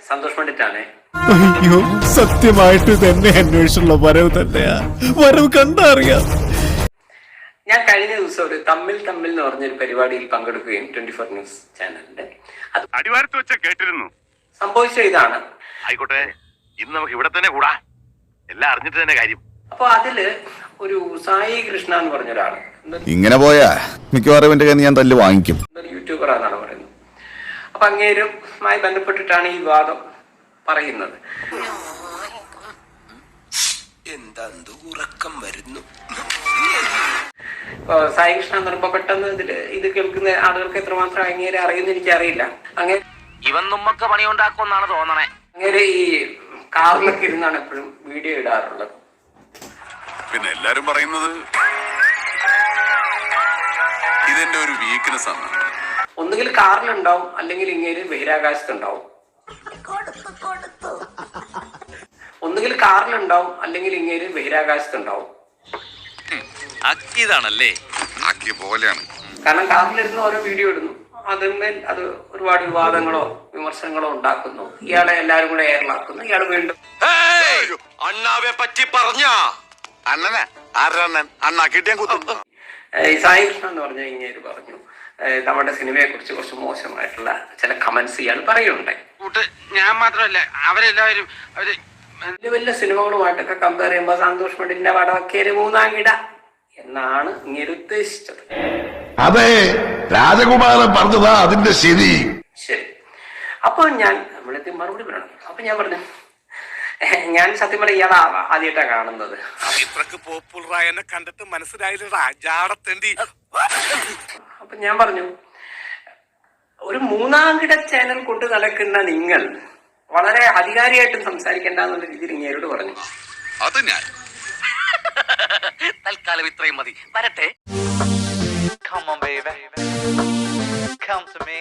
സന്തോഷ് പണ്ഡിറ്റാണേ. അയ്യോ, സത്യമായിട്ട് തന്നെ അന്വേഷണമുള്ള വരവ് തന്നെയാ. വരവ് കണ്ടറിയാം. ഞാൻ കഴിഞ്ഞ ദിവസം ഒരു തമ്മിൽ എന്ന് പറഞ്ഞൊരു പരിപാടിയിൽ പങ്കെടുക്കുകയും 24 ന്യൂസ് ചാനലിന്റെ അത് അടിവാരത്ത് വെച്ച കേട്ടിരുന്നു. സംഭവിച്ച ഇതാണ്. ആയിക്കോട്ടെ, ഇന്ന് നമുക്ക് ഇവിടെ തന്നെ കൂടാ, എല്ലാം അറിഞ്ഞിട്ട് തന്നെ കാര്യം. അപ്പൊ അതില് ഒരു സായി കൃഷ്ണ എന്ന് പറഞ്ഞ ഒരാള്, ഇങ്ങനെ പോയാ മിക്കവാറും എന്റെ കയ്യിൽ ഞാൻ തല്ല് വാങ്ങിക്കും. യൂട്യൂബർ ആണെന്നാണ് പറയുന്നത്. അപ്പൊ അങ്ങേരുമായി ബന്ധപ്പെട്ടിട്ടാണ് ഈ വിവാദം പറയുന്നത്. ഉറക്കം വരുന്നു. സായി കൃഷ്ണ എന്ന് പറയുമ്പോ പെട്ടെന്ന് ഇത് കേൾക്കുന്ന ആളുകൾക്ക് എത്രമാത്രം അങ്ങേരെ അറിയുന്ന എനിക്കറിയില്ല. അങ്ങനെ ഇവൻ നമ്മക്ക് പണിയുണ്ടാക്കുമെന്നാണ് തോന്നണേ. അങ്ങേരെ ഈ കാറിലൊക്കെ ഇരുന്നാണ് എപ്പോഴും വീഡിയോ ഇടാറുള്ളത്. പിന്നെ എല്ലാരും പറയുന്നത് ഇതെന്റെ ഒരു വീക്ക്നെസ് ആണ്. ഒന്നുകിൽ കാറിലുണ്ടാവും, അല്ലെങ്കിൽ ഇങ്ങേര് ബഹിരാകാശത്തുണ്ടാവും. ഒന്നുകിൽ കാറിലുണ്ടാവും, അല്ലെങ്കിൽ ഇങ്ങേര് ബഹിരാകാശത്തുണ്ടാവും. ആക്കിയതാണല്ലേ, ആക്കിയ പോലെയാണ്. കാരണം കാറിലിരുന്ന് ഓരോ വീഡിയോ ഇടുന്നു, അതിന്മേൽ അത് ഒരുപാട് വിവാദങ്ങളോ വിമർശനങ്ങളോ ഉണ്ടാക്കുന്നു. ഇയാളെ എല്ലാരും കൂടെ എയറിലാക്കുന്നു. ഇയാൾ വീണ്ടും അണ്ണാവെ പറ്റി പറഞ്ഞ അണ്ണനെ ആരണ്ണൻ അണ്ണാ കിട്ടിയാൻ കുത്തും. ഈ സായി കൃഷ്ണ എന്ന് പറഞ്ഞ ഇങ്ങേര് പറഞ്ഞു, നമ്മുടെ സിനിമയെ കുറിച്ച് കുറച്ച് മോശമായിട്ടുള്ള ചില കമന്റ്സ് ഇയാൾ പറയുന്നുണ്ടായി. ഞാൻ മാത്രമല്ല, അവരെല്ലാവരും വലിയ വലിയ സിനിമകളുമായിട്ടൊക്കെ കമ്പയർ ചെയ്യുമ്പോൾ സന്തോഷ് പണ്ഡിറ്റിന്റെ പടമൊക്കെ ഒരു മൂന്നാം കിട എന്നാണ് ഇങ്ങനെ ഉദ്ദേശിച്ചത്. അതെ, രാജകുമാരൻ പറഞ്ഞതാ അതിന്റെ ശരി. ശരി. അപ്പൊ നമ്മളിത് മറുപടി പറയണം. അപ്പൊ ഞാൻ പറഞ്ഞു, ഞാൻ സത്യം പറയാം ഇയാളെ ആദ്യമായിട്ടാണ് കാണുന്നത്. ഇത്രക്ക് പോപ്പുലറായ എന്നെ കണ്ടിട്ട് മനസ്സിലായില്ലടാ ജാടത്തേണ്ടി. അപ്പൊ ഞാൻ പറഞ്ഞു, ഒരു മൂന്നാം കിട ചാനൽ കൊണ്ട് നടക്കുന്ന നിങ്ങൾ വളരെ അധികാരിയായിട്ടും സംസാരിക്കേണ്ട എന്നുള്ള രീതിയിൽ ഇങ്ങേരോട് പറഞ്ഞു. അത് ഞാൻ തൽക്കാലം ഇത്രയും മതി. വരട്ടെ. Come on, baby. Come to me.